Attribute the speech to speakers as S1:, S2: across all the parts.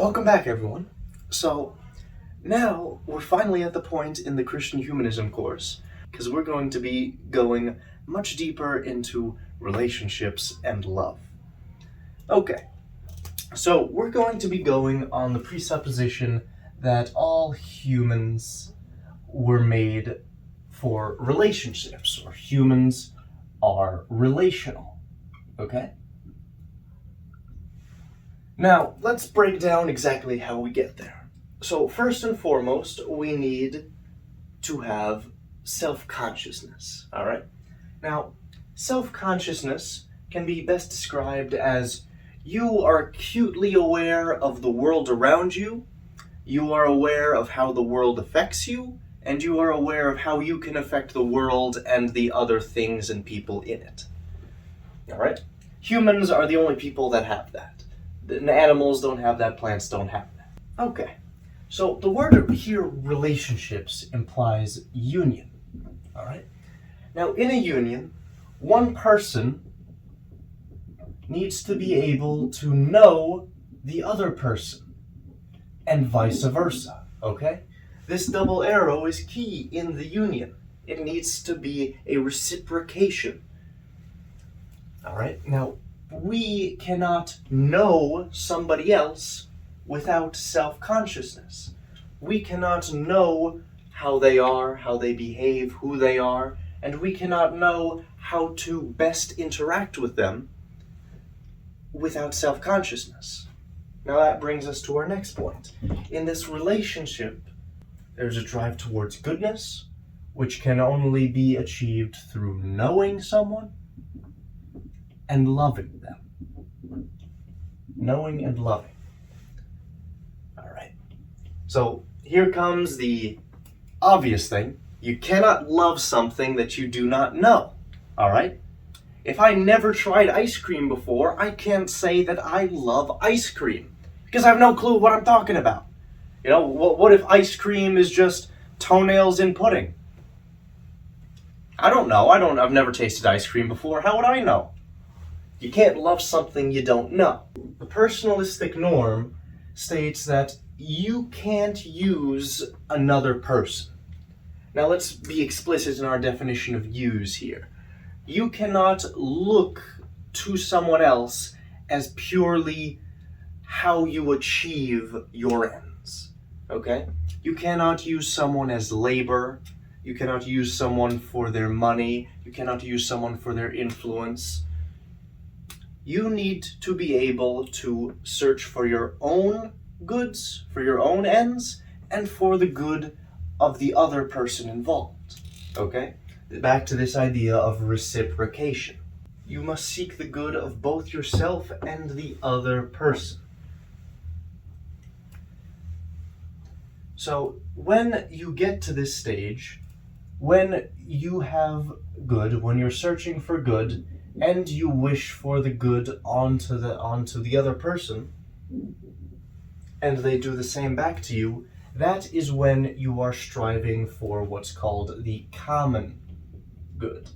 S1: Welcome back, everyone. So, now we're finally at the point in the Christian Humanism course, because we're going to be going much deeper into relationships and love. Okay, so we're going to be going on the presupposition that all humans were made for relationships, or humans are relational, okay? Now, let's break down exactly how we get there. So, first and foremost, we need to have self-consciousness, alright? Now, self-consciousness can be best described as you are acutely aware of the world around you, you are aware of how the world affects you, and you are aware of how you can affect the world and the other things and people in it. Alright? Humans are the only people that have that. The animals don't have that, plants don't have that. Okay, so the word here, relationships, implies union, all right? Now, in a union, one person needs to be able to know the other person, and vice versa, okay? This double arrow is key in the union. It needs to be a reciprocation, all right? Now, we cannot know somebody else without self-consciousness. We cannot know how they are, how they behave, who they are, and we cannot know how to best interact with them without self-consciousness. Now that brings us to our next point. In this relationship, there's a drive towards goodness, which can only be achieved through knowing someone and loving them. Knowing and loving. Alright. So here comes the obvious thing. You cannot love something that you do not know. Alright? If I never tried ice cream before, I can't say that I love ice cream. Because I have no clue what I'm talking about. You know, what if ice cream is just toenails in pudding? I don't know. I've never tasted ice cream before. How would I know? You can't love something you don't know. The personalistic norm states that you can't use another person. Now let's be explicit in our definition of use here. You cannot look to someone else as purely how you achieve your ends, okay? You cannot use someone as labor. You cannot use someone for their money. You cannot use someone for their influence. You need to be able to search for your own goods, for your own ends, and for the good of the other person involved. Okay? Back to this idea of reciprocation. You must seek the good of both yourself and the other person. So, when you get to this stage, when you have good, when you're searching for good, and you wish for the good onto the other person, and they do the same back to you, that is when you are striving for what's called the common good.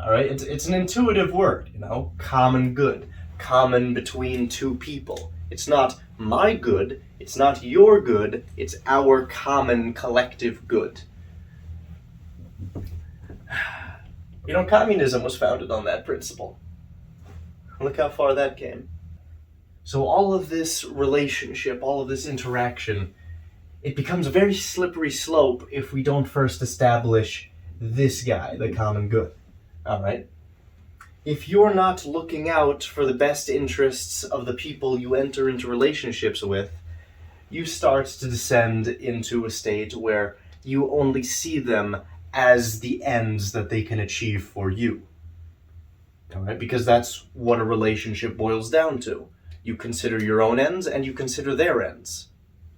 S1: Alright? It's an intuitive word, you know? Common good. Common between two people. It's not my good, it's not your good, it's our common collective good. You know, communism was founded on that principle. Look how far that came. So all of this relationship, all of this interaction, it becomes a very slippery slope if we don't first establish this guy, the common good. Alright? If you're not looking out for the best interests of the people you enter into relationships with, you start to descend into a state where you only see them as the ends that they can achieve for you. Alright? Because that's what a relationship boils down to. You consider your own ends and you consider their ends.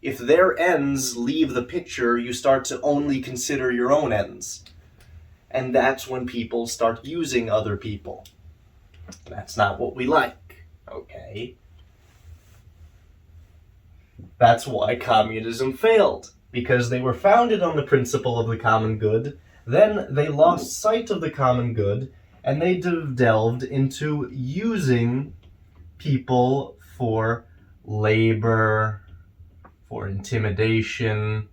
S1: If their ends leave the picture, you start to only consider your own ends. And that's when people start using other people. That's not what we like, okay? That's why communism failed. Because they were founded on the principle of the common good, then they lost sight of the common good, and they delved into using people for labor, for intimidation.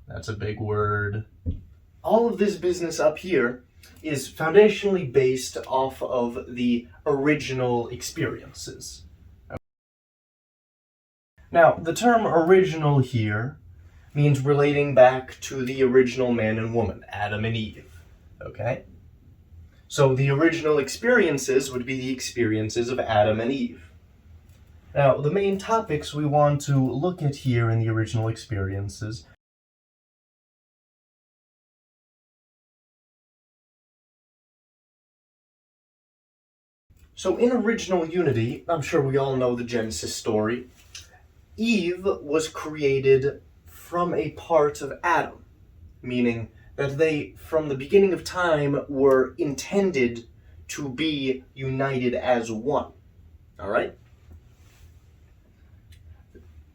S1: That's a big word. All of this business up here is foundationally based off of the original experiences. Now, the term original here means relating back to the original man and woman, Adam and Eve, okay? So the original experiences would be the experiences of Adam and Eve. Now, the main topics we want to look at here in the original experiences . So in original unity, I'm sure we all know the Genesis story. Eve was created from a part of Adam, meaning that they, from the beginning of time, were intended to be united as one. All right?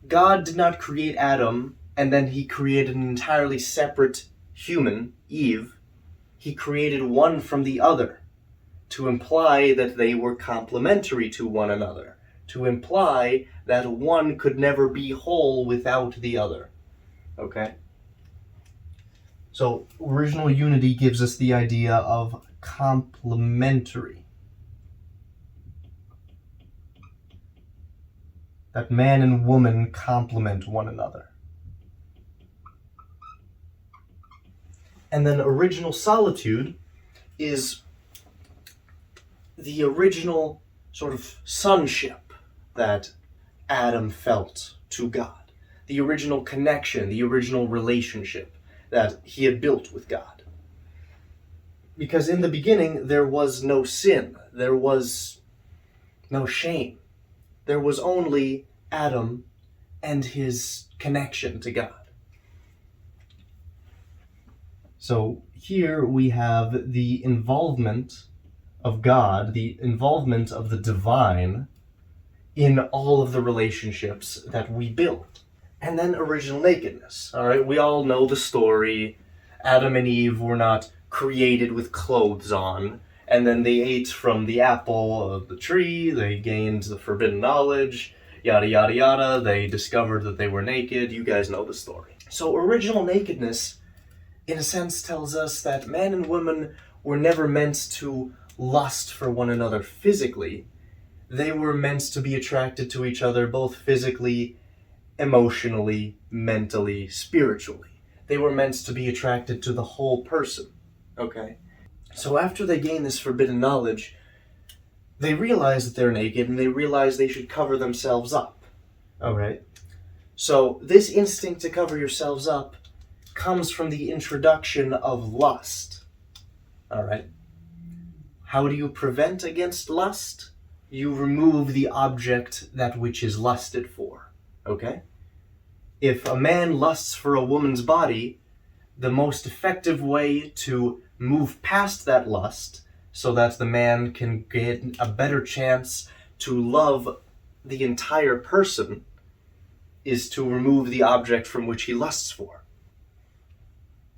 S1: God did not create Adam, and then he created an entirely separate human, Eve. He created one from the other, to imply that they were complementary to one another, to imply that one could never be whole without the other. Okay? So, original unity gives us the idea of complementary. That man and woman complement one another. And then original solitude is the original sort of sonship that Adam felt to God. The original connection, the original relationship that he had built with God. Because in the beginning, there was no sin. There was no shame. There was only Adam and his connection to God. So here we have the involvement of God, the involvement of the divine in all of the relationships that we build. And then original nakedness. All right, we all know the story. Adam and Eve were not created with clothes on, and then they ate from the apple of the tree, they gained the forbidden knowledge, yada yada yada, they discovered that they were naked. You guys know the story. So original nakedness, in a sense, tells us that man and woman were never meant to lust for one another physically. They were meant to be attracted to each other both physically, emotionally, mentally, spiritually. They were meant to be attracted to the whole person, okay? So after they gain this forbidden knowledge, they realize that they're naked and they realize they should cover themselves up, all right? So this instinct to cover yourselves up comes from the introduction of lust, all right? How do you prevent against lust? You remove the object that which is lusted for, okay? If a man lusts for a woman's body, the most effective way to move past that lust so that the man can get a better chance to love the entire person is to remove the object from which he lusts for.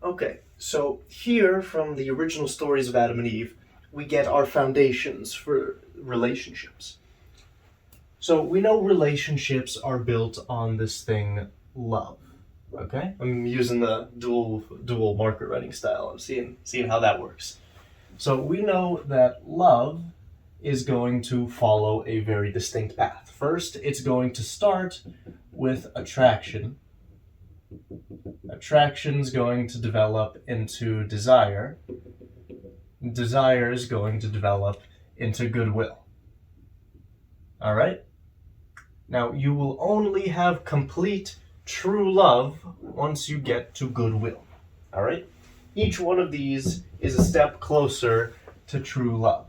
S1: Okay, so here from the original stories of Adam and Eve, we get our foundations for relationships. So we know relationships are built on this thing, love. Okay? I'm using the dual marker writing style. I'm seeing how that works. So we know that love is going to follow a very distinct path. First, it's going to start with attraction. Attraction's going to develop into desire. Desire is going to develop into goodwill. All right? Now, you will only have complete true love once you get to goodwill. All right? Each one of these is a step closer to true love.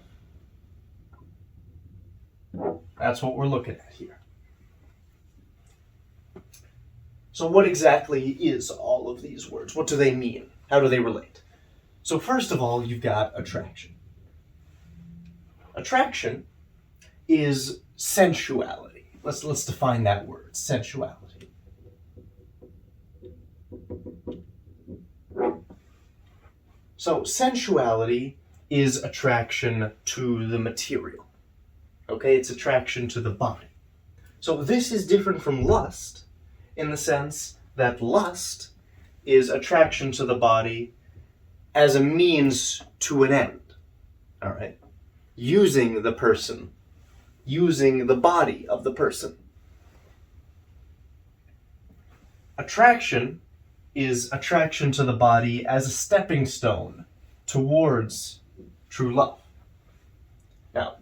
S1: That's what we're looking at here. So what exactly is all of these words? What do they mean? How do they relate? So first of all, you've got attraction. Attraction is sensuality. Let's define that word, sensuality. So sensuality is attraction to the material. Okay, it's attraction to the body. So this is different from lust in the sense that lust is attraction to the body as a means to an end. All right? Using the person, using the body of the person. Attraction is attraction to the body as a stepping stone towards true love. Now,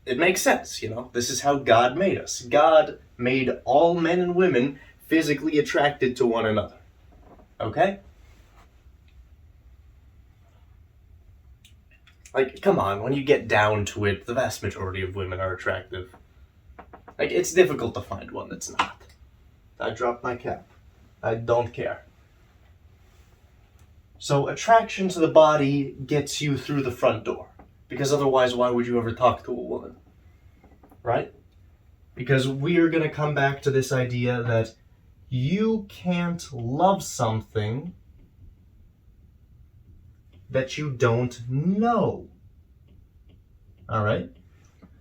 S1: it makes sense, This is how God made us. God made all men and women physically attracted to one another. Okay? Like, come on, when you get down to it, the vast majority of women are attractive. Like, it's difficult to find one that's not. I dropped my cap. I don't care. So attraction to the body gets you through the front door. Because otherwise, why would you ever talk to a woman? Right? Because we are going to come back to this idea that you can't love something that you don't know. All right?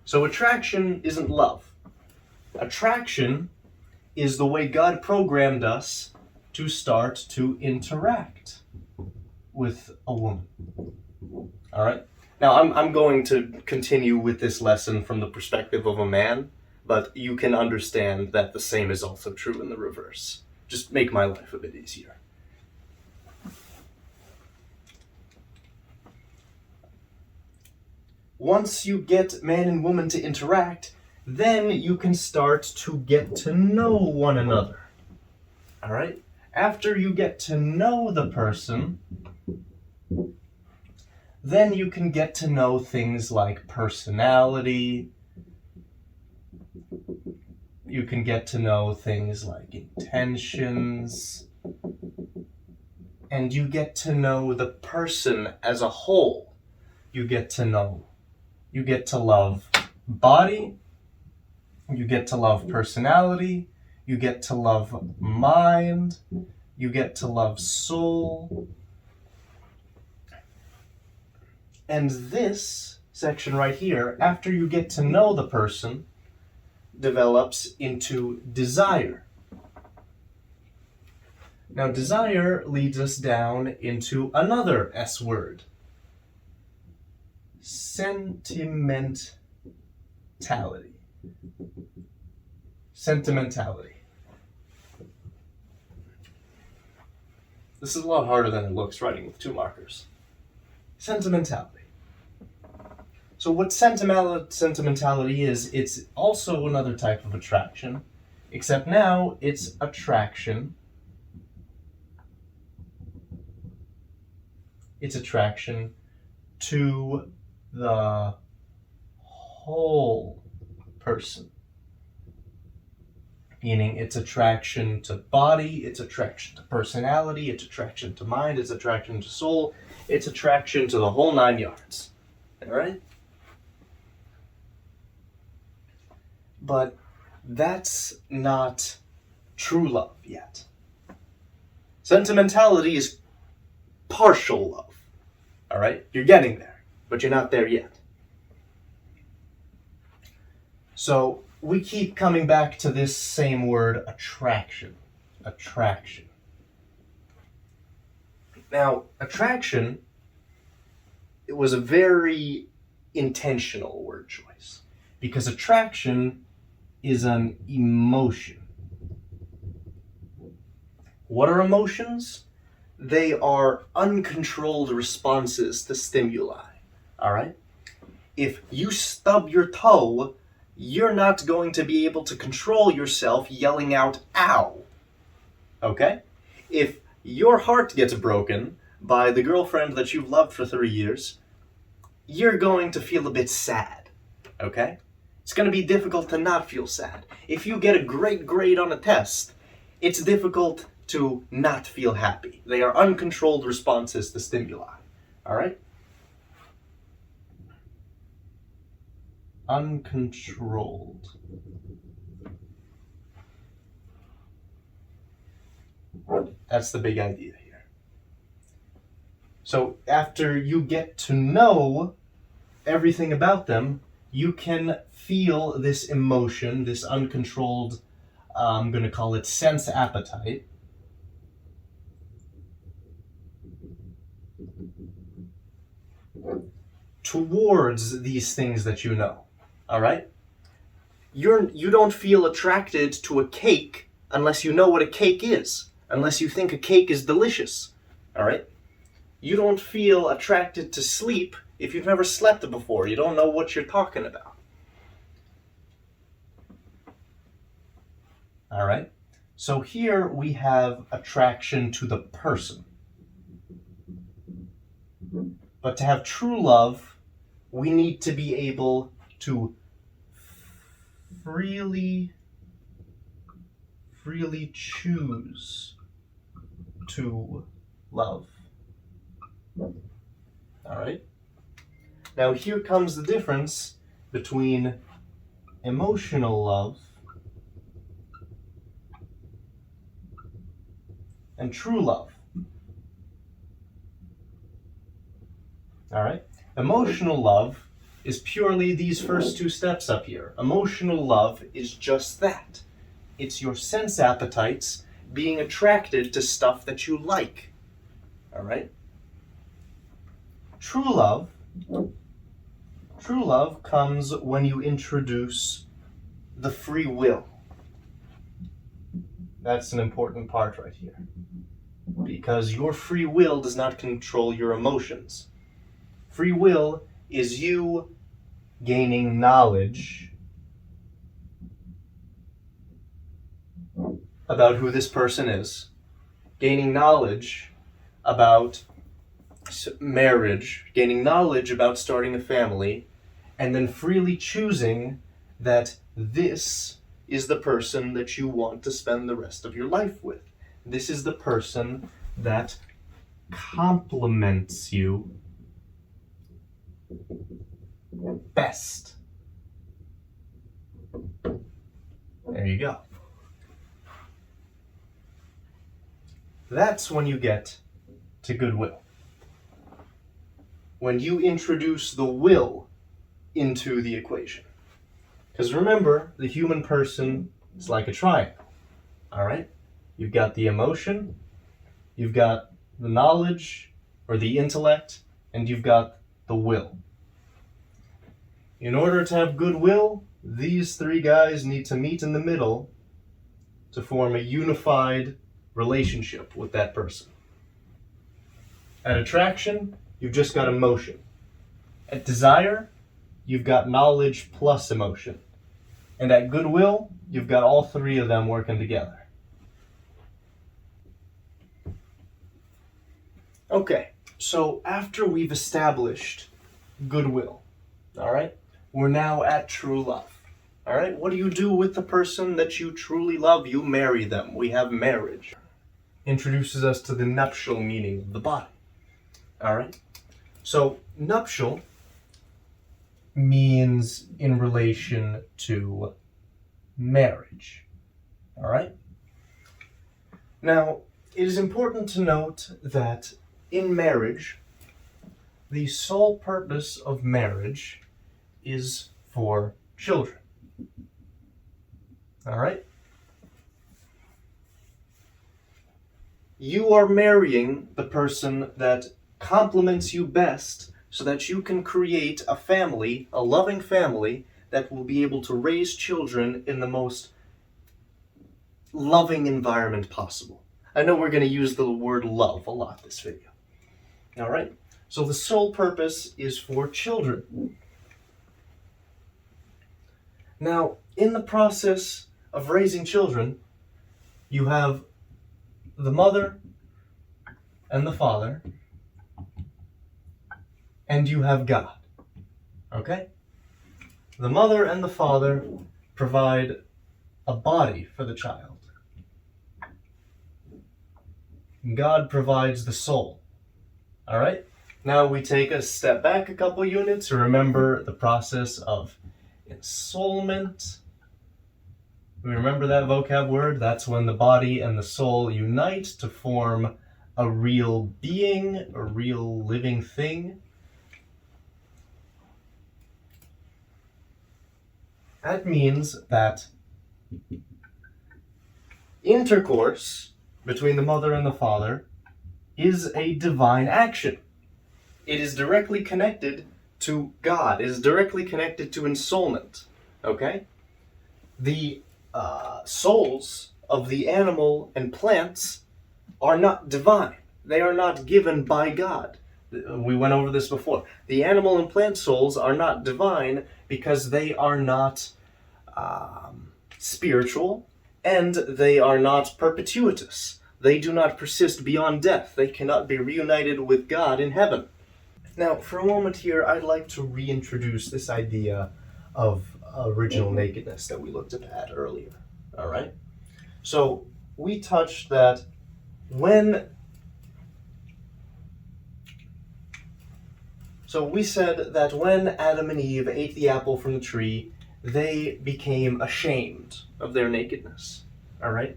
S1: So attraction isn't love. Attraction is the way God programmed us to start to interact with a woman. All right? Now, I'm going to continue with this lesson from the perspective of a man, but you can understand that the same is also true in the reverse. Just make my life a bit easier. Once you get man and woman to interact, then you can start to get to know one another. All right? After you get to know the person, then you can get to know things like personality. You can get to know things like intentions. And you get to know the person as a whole. You get to love body. You get to love personality. You get to love mind. You get to love soul. And this section right here, after you get to know the person, develops into desire. Now, desire leads us down into another S word. Sentimentality. Sentimentality. This is a lot harder than it looks writing with two markers. Sentimentality. So what sentimentality is, it's also another type of attraction, except now it's attraction. It's attraction to the whole person. Meaning it's attraction to body, it's attraction to personality, it's attraction to mind, it's attraction to soul, it's attraction to the whole 9 yards. All right? But that's not true love yet. Sentimentality is partial love. All right? You're getting there, but you're not there yet. So we keep coming back to this same word, attraction. Attraction. Now, attraction, it was a very intentional word choice, because attraction is an emotion. What are emotions? They are uncontrolled responses to stimuli, all right? If you stub your toe, you're not going to be able to control yourself yelling out, ow, okay? If your heart gets broken by the girlfriend that you've loved for 3 years, you're going to feel a bit sad, okay? It's going to be difficult to not feel sad. If you get a great grade on a test, it's difficult to not feel happy. They are uncontrolled responses to stimuli, all right? Uncontrolled. That's the big idea here. So after you get to know everything about them, you can feel this emotion, this uncontrolled I'm going to call it sense appetite, towards these things that you know. All right? You don't feel attracted to a cake unless you know what a cake is, unless you think a cake is delicious. All right? You don't feel attracted to sleep if you've never slept before. You don't know what you're talking about. All right? So here we have attraction to the person. But to have true love, we need to be able to freely choose to love. All right? Now here comes the difference between emotional love and true love. All right? Emotional love is purely these first two steps up here. Emotional love is just that. It's your sense appetites being attracted to stuff that you like. All right? True love comes when you introduce the free will. That's an important part right here. Because your free will does not control your emotions. Free will is you gaining knowledge about who this person is, gaining knowledge about marriage, gaining knowledge about starting a family, and then freely choosing that this is the person that you want to spend the rest of your life with. This is the person that complements you best. There you go. That's when you get to goodwill. When you introduce the will into the equation. Because remember, the human person is like a triangle. All right? You've got the emotion, you've got the knowledge or the intellect, and you've got the will. In order to have goodwill, these three guys need to meet in the middle to form a unified relationship with that person. At attraction, you've just got emotion. At desire, you've got knowledge plus emotion. And at goodwill, you've got all three of them working together. Okay, so after we've established goodwill, all right, we're now at true love. All right, what do you do with the person that you truly love? You marry them. We have marriage. Introduces us to the nuptial meaning of the body. All right, so nuptial means in relation to marriage. All right? Now, it is important to note that in marriage, the sole purpose of marriage is for children. All right? You are marrying the person that complements you best so that you can create a family, a loving family, that will be able to raise children in the most loving environment possible. I know we're going to use the word love a lot this video. All right? So the sole purpose is for children. Now, in the process of raising children, you have the mother and the father, and you have God. Okay? The mother and the father provide a body for the child. God provides the soul. All right? Now we take a step back a couple units to remember the process of ensoulment. We remember that vocab word? That's when the body and the soul unite to form a real being, a real living thing. That means that intercourse between the mother and the father is a divine action. It is directly connected to God. It is directly connected to ensoulment. Okay? The souls of the animal and plants are not divine. They are not given by God. We went over this before. The animal and plant souls are not divine because they are not spiritual, and they are not perpetuitous. They do not persist beyond death. They cannot be reunited with God in heaven. Now, for a moment here, I'd like to reintroduce this idea of original nakedness that we looked at earlier. All right? So, we touched that we said that when Adam and Eve ate the apple from the tree, they became ashamed of their nakedness. All right?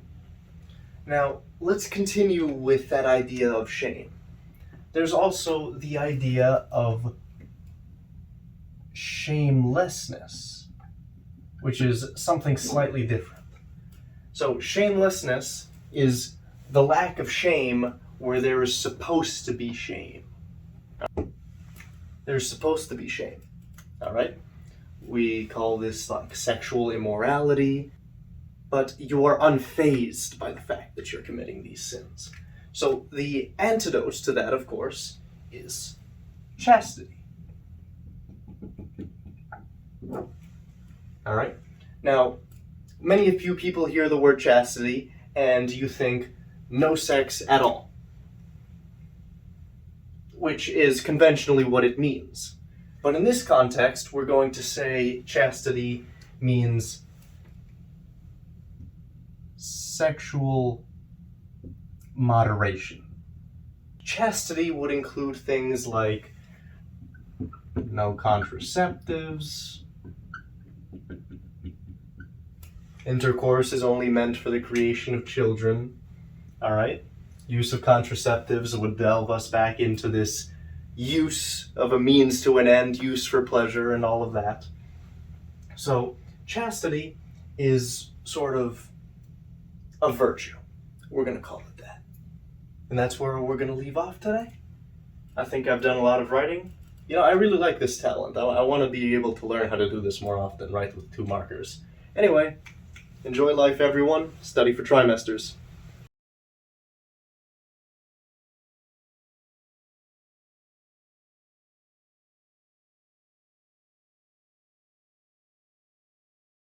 S1: Now, let's continue with that idea of shame. There's also the idea of shamelessness, which is something slightly different. So, shamelessness is the lack of shame where there is supposed to be shame. There's supposed to be shame. All right? We call this like sexual immorality, but you are unfazed by the fact that you're committing these sins. So the antidote to that, of course, is chastity. All right? Now, many of you people hear the word chastity and you think no sex at all, which is conventionally what it means. But in this context, we're going to say chastity means sexual moderation. Chastity would include things like no contraceptives. Intercourse is only meant for the creation of children. All right? Use of contraceptives would delve us back into this use of a means to an end, use for pleasure, and all of that. So, chastity is sort of a virtue. We're going to call it that. And that's where we're going to leave off today. I think I've done a lot of writing. You know, I really like this talent. I want to be able to learn how to do this more often, write with 2 markers. Anyway, enjoy life, everyone. Study for trimesters.